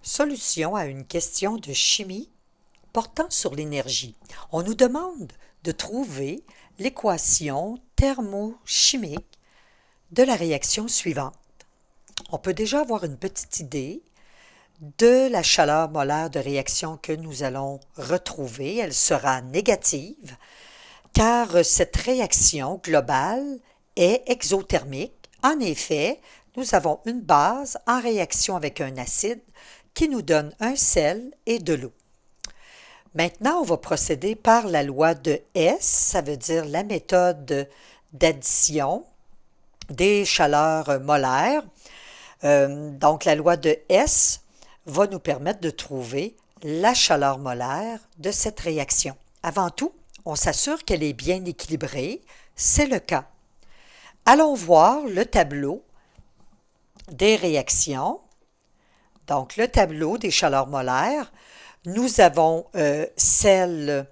Solution à une question de chimie portant sur l'énergie. On nous demande de trouver l'équation thermochimique de la réaction suivante. On peut déjà avoir une petite idée de la chaleur molaire de réaction que nous allons retrouver. Elle sera négative car cette réaction globale est exothermique. En effet, nous avons une base en réaction avec un acide qui nous donne un sel et de l'eau. Maintenant, on va procéder par la loi de Hess, ça veut dire la méthode d'addition des chaleurs molaires. Donc, la loi de Hess va nous permettre de trouver la chaleur molaire de cette réaction. Avant tout, on s'assure qu'elle est bien équilibrée. C'est le cas. Allons voir le tableau des réactions. Donc, le tableau des chaleurs molaires. Nous avons celle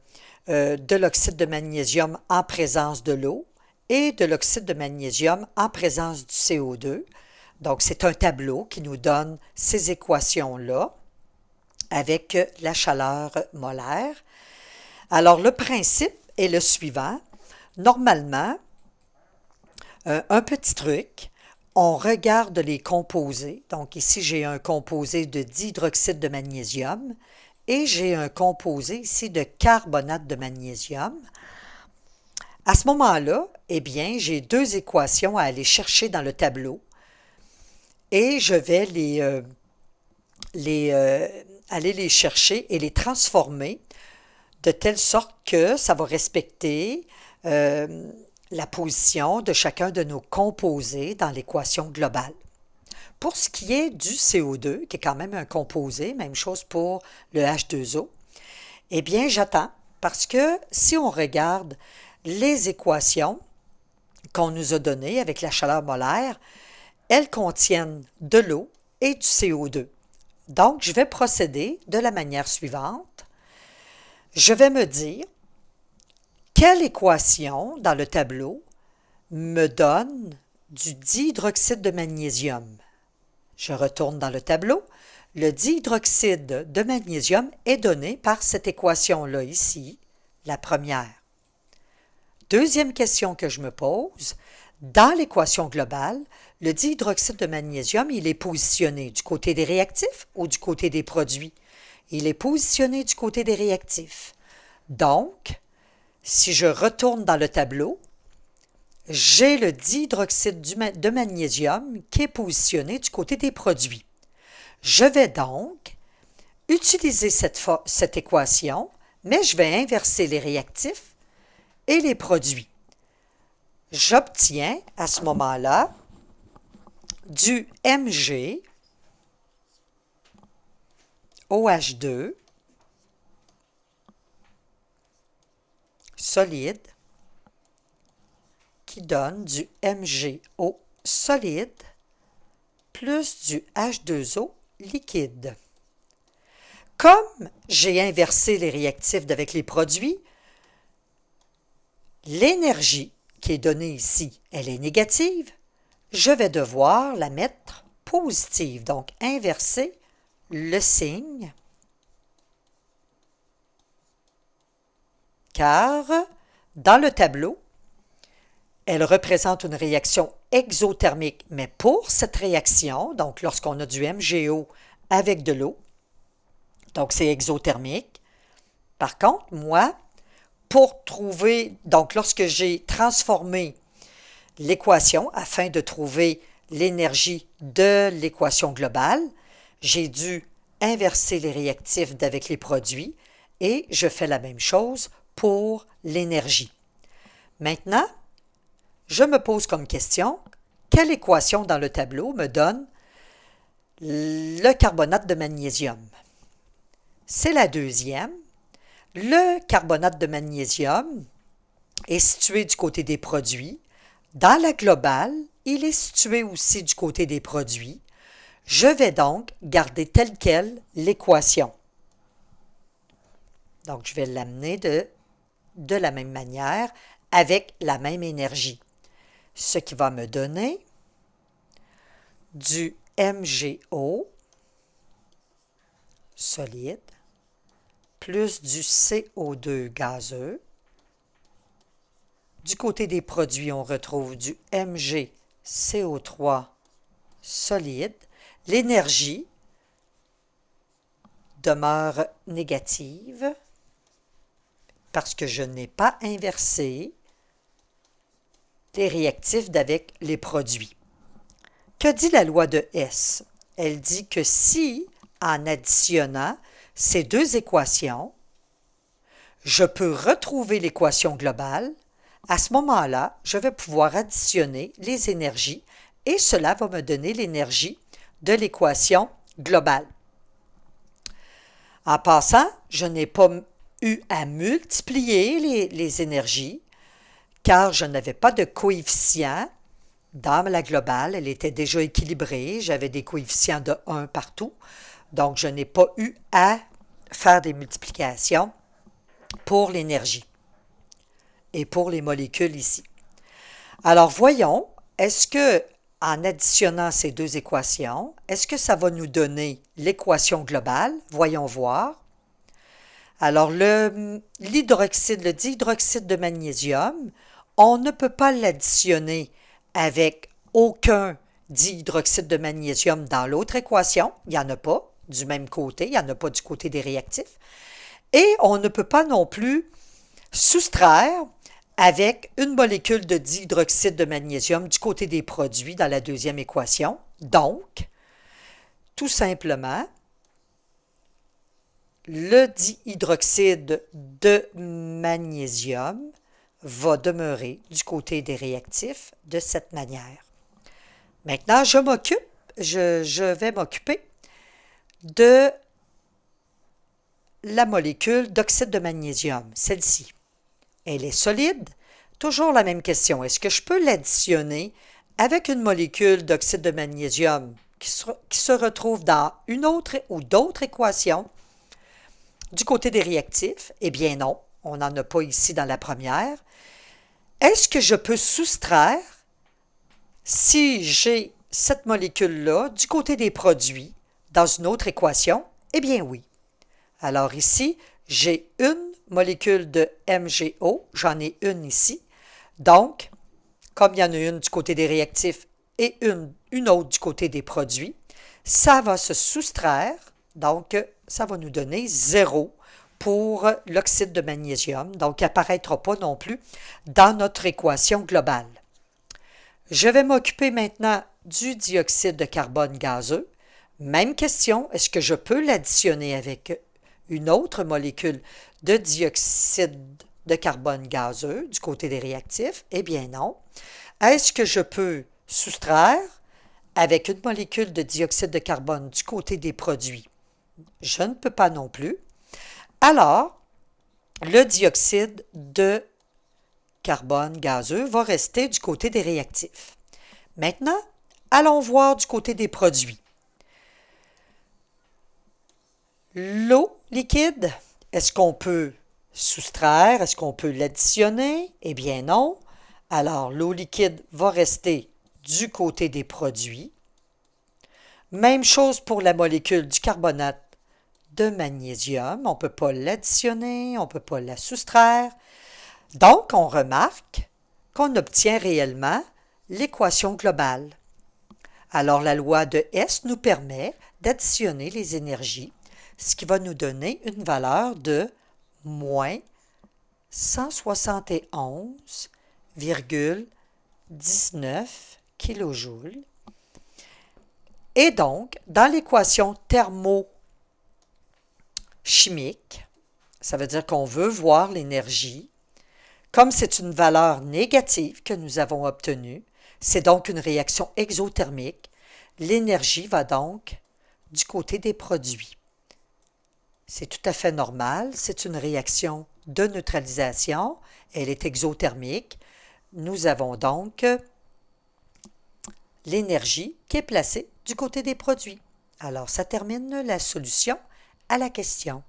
de l'oxyde de magnésium en présence de l'eau et de l'oxyde de magnésium en présence du CO2. Donc, c'est un tableau qui nous donne ces équations-là avec la chaleur molaire. Alors, le principe est le suivant. Normalement, un petit truc, on regarde les composés. Donc, ici, j'ai un composé de dihydroxyde de magnésium et j'ai un composé ici de carbonate de magnésium. À ce moment-là, eh bien, j'ai deux équations à aller chercher dans le tableau et je vais aller les chercher et les transformer de telle sorte que ça va respecter la position de chacun de nos composés dans l'équation globale. Pour ce qui est du CO2, qui est quand même un composé, même chose pour le H2O, eh bien, j'attends parce que si on regarde les équations qu'on nous a données avec la chaleur molaire, elles contiennent de l'eau et du CO2. Donc, je vais procéder de la manière suivante. Je vais me dire quelle équation dans le tableau me donne du dihydroxyde de magnésium. Je retourne dans le tableau. Le dihydroxyde de magnésium est donné par cette équation-là ici, la première. Deuxième question que je me pose, dans l'équation globale, le dihydroxyde de magnésium, il est positionné du côté des réactifs ou du côté des produits? Il est positionné du côté des réactifs. Donc, si je retourne dans le tableau, j'ai le dihydroxyde de magnésium qui est positionné du côté des produits. Je vais donc utiliser cette équation, mais je vais inverser les réactifs et les produits. J'obtiens à ce moment-là du Mg OH2 solide qui donne du MgO solide plus du H2O liquide. Comme j'ai inversé les réactifs avec les produits, l'énergie qui est donnée ici, elle est négative. Je vais devoir la mettre positive, donc inverser le signe, car dans le tableau, elle représente une réaction exothermique, mais pour cette réaction, donc lorsqu'on a du MgO avec de l'eau, donc c'est exothermique. Par contre, moi, pour trouver, donc lorsque j'ai transformé l'équation afin de trouver l'énergie de l'équation globale, j'ai dû inverser les réactifs avec les produits et je fais la même chose pour l'énergie. Maintenant, je me pose comme question, quelle équation dans le tableau me donne le carbonate de magnésium? C'est la deuxième. Le carbonate de magnésium est situé du côté des produits. Dans la globale, il est situé aussi du côté des produits. Je vais donc garder telle quelle l'équation. Donc, je vais l'amener de la même manière avec la même énergie. Ce qui va me donner du MgO solide, plus du CO2 gazeux. Du côté des produits, on retrouve du MgCO3 solide. L'énergie demeure négative parce que je n'ai pas inversé les réactifs d'avec les produits. Que dit la loi de Hess? Elle dit que si, en additionnant ces deux équations, je peux retrouver l'équation globale, à ce moment-là, je vais pouvoir additionner les énergies et cela va me donner l'énergie de l'équation globale. En passant, je n'ai pas eu à multiplier les énergies car je n'avais pas de coefficient dans la globale. Elle était déjà équilibrée. J'avais des coefficients de 1 partout. Donc, je n'ai pas eu à faire des multiplications pour l'énergie et pour les molécules ici. Alors, voyons, est-ce que, en additionnant ces deux équations, est-ce que ça va nous donner l'équation globale? Voyons voir. Alors, le dihydroxyde de magnésium, on ne peut pas l'additionner avec aucun dihydroxyde de magnésium dans l'autre équation. Il n'y en a pas du même côté, il n'y en a pas du côté des réactifs. Et on ne peut pas non plus soustraire avec une molécule de dihydroxyde de magnésium du côté des produits dans la deuxième équation. Donc, tout simplement, le dihydroxyde de magnésium va demeurer du côté des réactifs de cette manière. Maintenant, je vais m'occuper de la molécule d'oxyde de magnésium, celle-ci. Elle est solide. Toujours la même question. Est-ce que je peux l'additionner avec une molécule d'oxyde de magnésium qui se retrouve dans une autre ou d'autres équations du côté des réactifs? Eh bien non, on n'en a pas ici dans la première. Est-ce que je peux soustraire, si j'ai cette molécule-là, du côté des produits dans une autre équation? Eh bien oui. Alors ici, j'ai une molécule de MgO, j'en ai une ici. Donc, comme il y en a une du côté des réactifs et une autre du côté des produits, ça va se soustraire, donc ça va nous donner 0 pour l'oxyde de magnésium, donc il n'apparaîtra pas non plus dans notre équation globale. Je vais m'occuper maintenant du dioxyde de carbone gazeux. Même question, est-ce que je peux l'additionner avec une autre molécule de dioxyde de carbone gazeux du côté des réactifs? Eh bien non. Est-ce que je peux soustraire avec une molécule de dioxyde de carbone du côté des produits? Je ne peux pas non plus. Alors, le dioxyde de carbone gazeux va rester du côté des réactifs. Maintenant, allons voir du côté des produits. L'eau liquide, est-ce qu'on peut soustraire? Est-ce qu'on peut l'additionner? Eh bien non. Alors, l'eau liquide va rester du côté des produits. Même chose pour la molécule du carbonate de magnésium. On ne peut pas l'additionner, on ne peut pas la soustraire. Donc, on remarque qu'on obtient réellement l'équation globale. Alors, la loi de Hess nous permet d'additionner les énergies, ce qui va nous donner une valeur de moins 171,19 kJ. Et donc, dans l'équation thermochimique, ça veut dire qu'on veut voir l'énergie. Comme c'est une valeur négative que nous avons obtenue, c'est donc une réaction exothermique, l'énergie va donc du côté des produits. C'est tout à fait normal, c'est une réaction de neutralisation, elle est exothermique. Nous avons donc l'énergie qui est placée du côté des produits. Alors, ça termine la solution à la question.